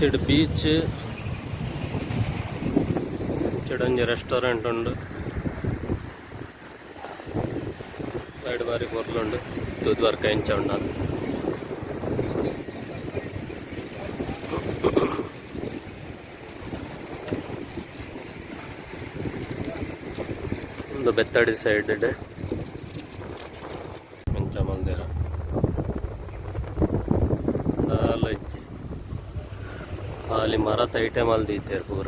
ഇച്ചിരി beach, ഇച്ചിടഞ്ച് restaurant ഉണ്ട്, side ബാരി കുറലുണ്ട്. ഇത് വർക്ക് അയച്ചുണ്ടാകും. ಒಂದು ಬೆತ್ತಡಿ ಸೈಡ್ ಇದೆ ಮಂಚ ಮಂದಿರ ಸಾಲ ಇಚ್ಚಿ ಅಲ್ಲಿ ಮರ ತೈಟೆ ಮಲ್ದೈತೆ ಪೂರ.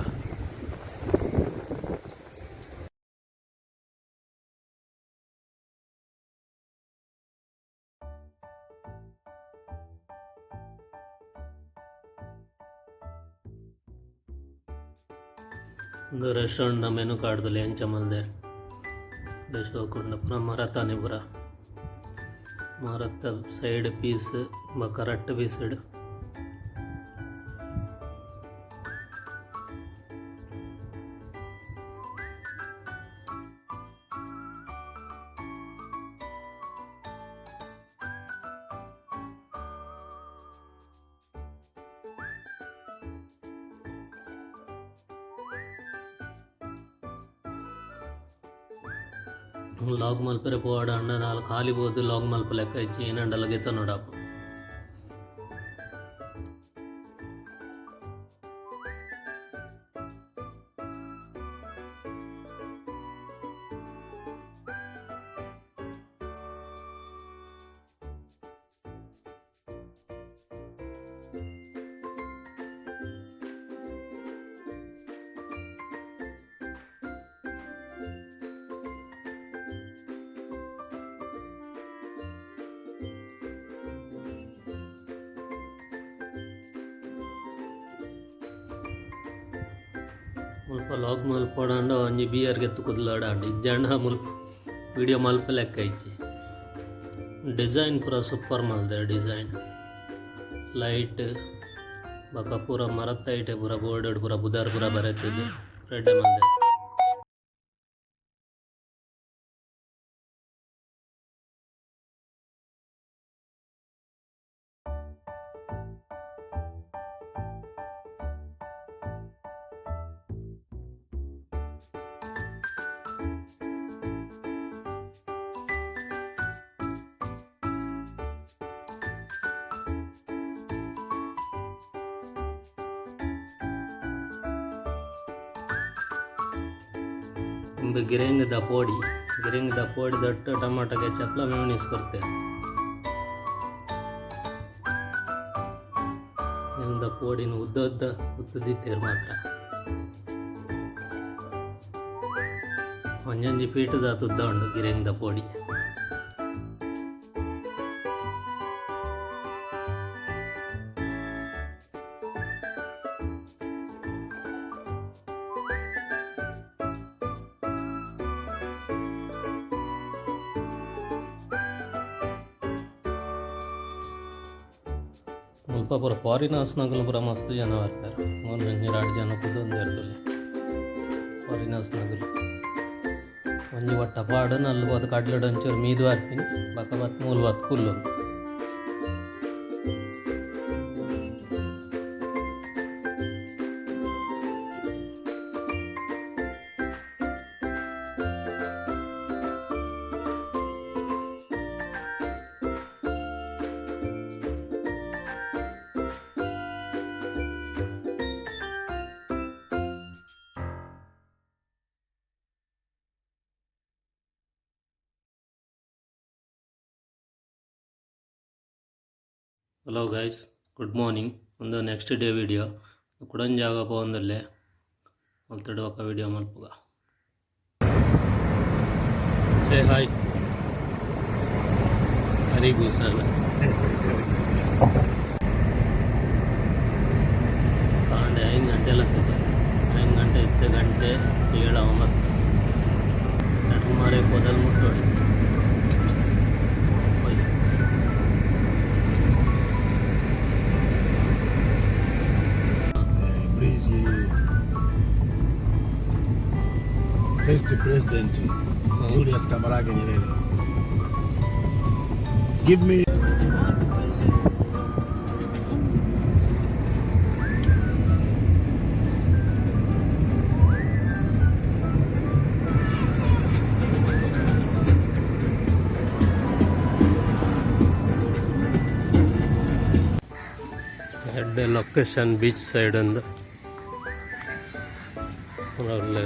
ಒಂದು ರೆಸ್ಟೋರೆಂಟ್ನ ಮೆನು ಕಾರ್ಡ್ದಲ್ಲಿ ಎಂಚ ಮಲ್ದೇರು ದೇಶ ಹೋಗ್ಕೊಂಡು ಪುರ ಮರತಾನೆ ಪುರ ಮರತ್ತ ಸೈಡ್ ಪೀಸ್ ಕರೆಕ್ಟ್ ಪೀಸ್ಡ್ ಲಾಗ್ ಮಲ್ಪರೆ ಪೋವಾಡ ಅಂಡ ನಾಲ್ ಖಾಲಿ ಬೋದು ಲಾಗ್ ಮಲ್ಪ ಲೆಕ್ಕ ಇಚ್ಚಿ ಏನಂಡಲ್ಲ ಗೆತ್ತ ನೋಡಪ್ಪ. ಮುಲ್ಪ ಲಾಗ್ ಮಲ್ಪೋಡಂಡ ಒಂಜಿ ಬಿಯರ್ಗೆ ತುಕುದ್ಲಾಡಾಂಡ ಇಜ್ಜಂಡ ಮುಲ್ಪ ವಿಡಿಯೋ ಮಲ್ಪ ಲೆಕ್ಕ ಇಚ್ಚಿ ಡಿಸೈನ್ ಪೂರ ಸೂಪರ್ ಮಲ್ದೆ. ಡಿಸೈನ್ ಲೈಟ್ ಬಕ ಪೂರ ಮರತ್ತ ಐಟೆ ಪೂರ ಬೋರ್ಡ್ ಪೂರ ಬುಧಾರ್ ಪೂರ ಬರೆತಿದ್ದು ರೆಡ್ ಮಲ್ದೆ. ಗಿರಿಂಗ್ ದ ಪೋಡಿ ದಟ್ಟು ಟೊಮಾಟೊ ಕೆಚಪ್ಲ ಮೆಯೋನೀಸ್ ಕೊಡ್ತೇವೆ. ದ ಪೋಡಿನ ಉದ್ದದಿತ್ತೇರು ಮಾತ್ರ ಒಂಜೊಂಜಿ ಫೀಟ್ದ ಉದ್ದ ಉಂಡು ಗಿರಿಂಗ್ ದ ಪೋಡಿ. ಮುಲ್ಪ ಪೂರ ಫಾರಿನರ್ಸ್ನಾಗಲು ಪೂರ ಮಸ್ತ್ ಜನ ಬರ್ತಾರೆ. ಒಂದು 2 ಜನ ಕುದೊಂದು ಇರ್ತದೆ ಫಾರಿನರ್ಸ್ನಾಗಲು. ಒಂಜಿ ಒಟ್ಟ ಪಾಡು ನಲ್ಲು ಅದು ಕಡ್ಲಡು ಒಂಚೂರು ಮೀದು ಬರ್ತೀನಿ ಬಕ್ಕ ಬತ್ತು 3 ಹೊತ್ತು ಕುಲ್ಲು. Hello guys, good morning. ಒಂದು ನೆಕ್ಸ್ಟ್ ಡೇ ವಿಡಿಯೋ ಕುಡನ್ ಜಾಗ ಪೋಂದಲ್ಲೇ ಮಲ್ತಡುವಕ್ಕ ವಿಡಿಯೋ ಮಲ್ಪುಗ. ಸೇ ಹಾಯ್ ಹರಿ ಗುಸಲ ಕಾಂಡೆ 5 ಗಂಟೆ ಲಗ್ತದೆ. 5 ಗಂಟೆ 10 ಗಂಟೆ 7 9 ಮಾರೆ ಪೊದಲ್ ಮುಟ್ಟೋಡಿ face the president Julius Kamaraga Nyerere. Give me ಒಳ್ಳೆ ಲೊಕೇಶನ್ ಬೀಚ್ ಸೈಡ್ ಒಂದು ಒಳ್ಳೆ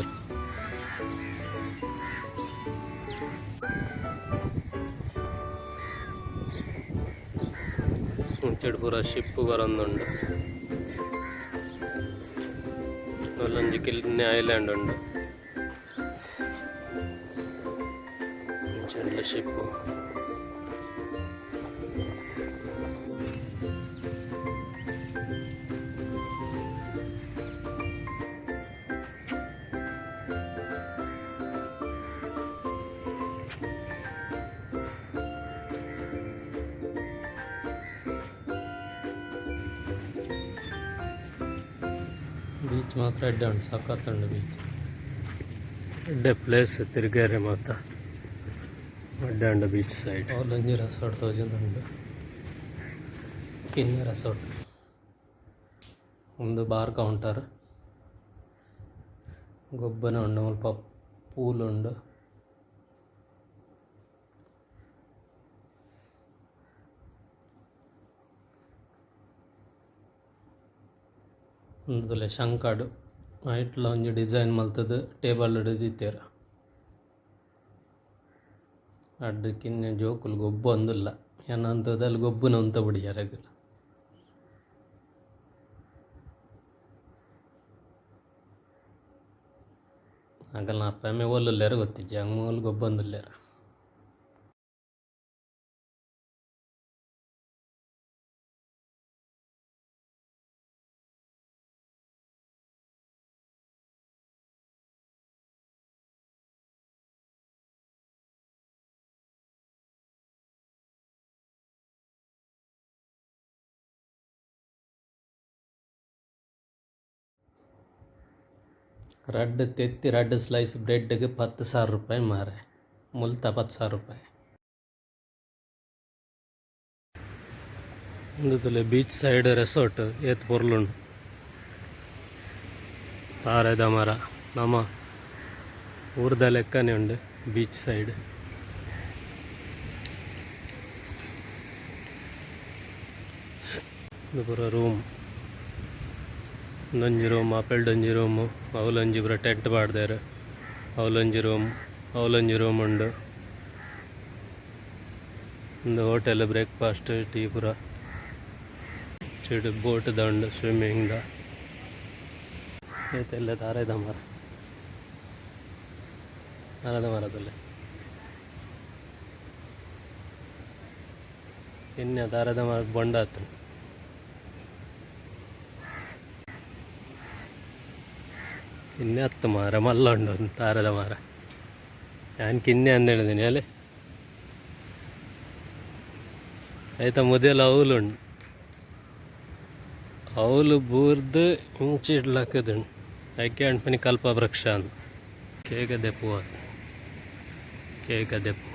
ಮುಂಚೆಡು ಪೂರ ಶಿಪ್ಪು ಬರೊಂದುಂಡು ಅಲ್ಲೊಂಜಿ ಕಿಲ್ನೆ ಐಲ್ಯಾಂಡ್ ಉಂಡು ಮುಂಚೆಡ್ಲ ಶಿಪ್ಪು ಬೀಚ್ ಮಾತ್ರ ಎಡ್ಡೆ ಉಂಟು ಸಖತ್ತುಂಡು ಬೀಚ್ ಎಡ್ಡೆ ಪ್ಲೇಸ್ ತಿರುಗೇರಿ ಮಾತ್ರ ಎಡ್ಡೆ ಉಂಡು ಬೀಚ್ ಸೈಡ್ ಅವಲೊಂಜಿ ರೆಸಾರ್ಟ್ ತೋಜುಂದುಂಡು ಕಿನ್ನೆ ರೆಸಾರ್ಟ್ ಒಂದು ಬಾರ್ ಕೌಂಟರ್ ಗೊಬ್ಬನ ಉಂಡು ಮುಲ್ಪ ಪೂಲ್ ಉಂಡು ಒಂದುಲೆ ಶಂಕಾಡು ಐಟ್ಲ ಒಂಜಿ ಡಿಸೈನ್ ಮಲ್ತದು ಟೇಬಲ್ ಹಿಡಿದಿತ್ತೇರ ಅಡ್ಡಕ್ಕಿನ್ನೆ ಜೋಕುಲು ಗೊಬ್ಬು ಅಂದಿಲ್ಲ ಏನಂತದಲ್ಲಿ ಗೊಬ್ಬುನ ಅಂತ ಬಿಡಿಯಾರಾಗಲ್ಲ ಆಗಲ್ಲ ನಾ ಪೆಮ್ಮೆ ಒಲ್ಲಲ್ಲೇರ ಗೊತ್ತಿಜ್ಜಿ ಹಂಗೆ ಮೂಲ ಗೊಬ್ಬು ಅಂದಿಲ್ಲೇರ ರಡ್ಡ್ ತೆತ್ತಿ ರಡ್ಡ್ ಸ್ಲೈಸ್ ಬ್ರೆಡ್ಗೆ 10,000 ರೂಪಾಯಿ ಮಾರೆ ಮುಲ್ತ 10,000 ರೂಪಾಯಿ ಒಂದು ಬೀಚ್ ಸೈಡ್ ರೆಸಾರ್ಟ್ ಏತ್ ಪೊರ್ಲುಂಡು ತಾರೆದ ಮರ ನಮ್ಮ ಊರ್ದ ಲೆಕ್ಕನೇ ಉಂಡು ಬೀಚ್ ಸೈಡ್ ಇದು ಪೂರ ರೂಮ್ ಒಂದೊಂಜಿ ರೂಮ್ ಆಪೆಲ್ಡೊಂಜಿ ರೂಮು ಅವಲೊಂಜಿ ಪೂರ ಟೆಂಟ್ ಪಾಡ್ದೇರು ಅವಲೊಂಜಿ ರೂಮ್ ಉಂಡು ಒಂದು ಹೋಟೆಲ್ ಬ್ರೇಕ್ಫಾಸ್ಟ್ ಟೀ ಪೂರ ಚಿಡು ಬೋಟ್ದ ಉಂಡು ಸ್ವಿಮ್ಮಿಂಗ್ದ ಏತೆಲ್ಲ ತಾರೆದ ಮರದಲ್ಲೇ ಇನ್ನು ತಾರದ ಮರ ಬೊಂಡ ಆತು ಇನ್ನೇ ಹತ್ತು ಮಾರ ಮಲ್ಲ ಉಂಡು ಒಂದು ತಾರದ ಮರ ನಾನು ಕಿನ್ನೆ ಅಂದು ಹೇಳಿದ್ದೀನಿ ಅಲ್ಲಿ ಆಯ್ತಾ ಮೊದಲು ಅವಲುಂಡು ಅವಲು ಬೂರ್ದು ಇಂಚಿಡ್ಲಕ್ಕದುಂಡು ಯಾಕೆ ಅಣ್ಪನಿ ಕಲ್ಪ ವೃಕ್ಷ ಅಂತ ಕೇಗದೆ ಪೂ ಕೇಗದೆ ಪೂ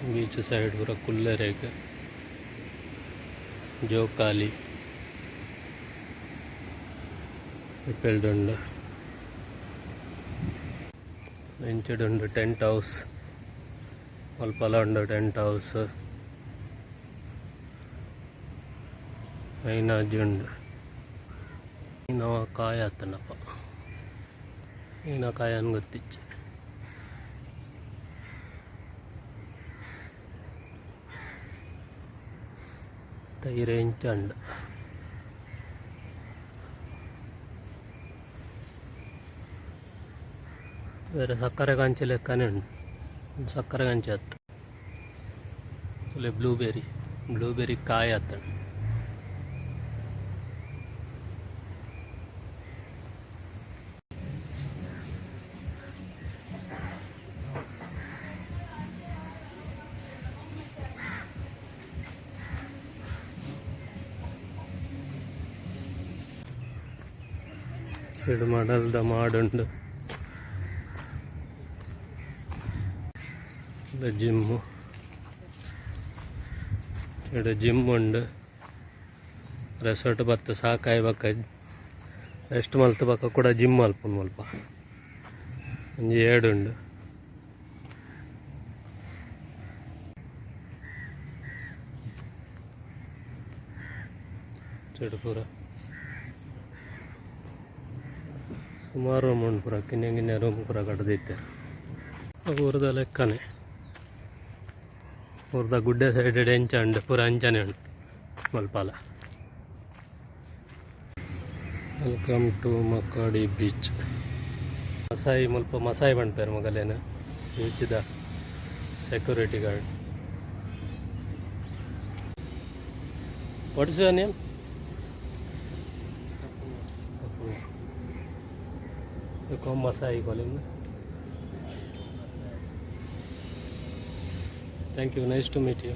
बीच साइड पूरा खुले रहेगा जोकाली पेल्डुंड इंचुंड टेंट हाउस अल्पल उंड टेंट हाउस ऐनाजुंड काय आतनप काय अन गोत्तिच्चे തൈരേഞ്ചണ്ട് വേറെ സക്കര കാഞ്ചി ലെക്കാനുണ്ട് സക്കര കാഞ്ചി ಹತ್ತು ಬ್ಲೂಬೆರಿ ಕಾಯಿ ಹತ್ತಣ മണൽದ ಮಾಡುಂಡು ಜಿಮ್ಮು ಜಿಮ್ ಉಂಡು ರೆಸಾರ್ಟ್ ಬತ್ತ ಸಾಕಾಯ್ಬೇಕ ರೆಸ್ಟ್ ಮಲ್ತಬಾಕ ಕೂಡ ಜಿಮ್ ಮಲ್ಪುನು ಮಲ್ಪ ಒಂಜಿ ಏಡುಂಡು ಚೆಡು ಪೂರ ಸುಮಾರು ರೂಮ್ ಉಂಡು ಪೂರ ಕಿನ್ನೆ ಗಿನ್ನೆ ರೂಮ್ ಪೂರ ಕಡ್ದಿತ್ತಾರೆ ಊರದ ಲೆಕ್ಕನೆ ಊರ್ದ ಗುಡ್ಡೆ ಸೈಡ್ ಎಂಚ ಉಂಡು ಪೂರ ಅಂಚನೆ ಉಂಡು ಮಲ್ಪಾಲ. Welcome to Makkadi beach. Masai ಮುಲ್ಪ ಮಸಾಯಿ ಬಂಡ್ಪೇರು ಮಗಲೇನ ಬೀಚ್ದ security guard. What's your name? You come Masai calling me. Thank you. Nice to meet you.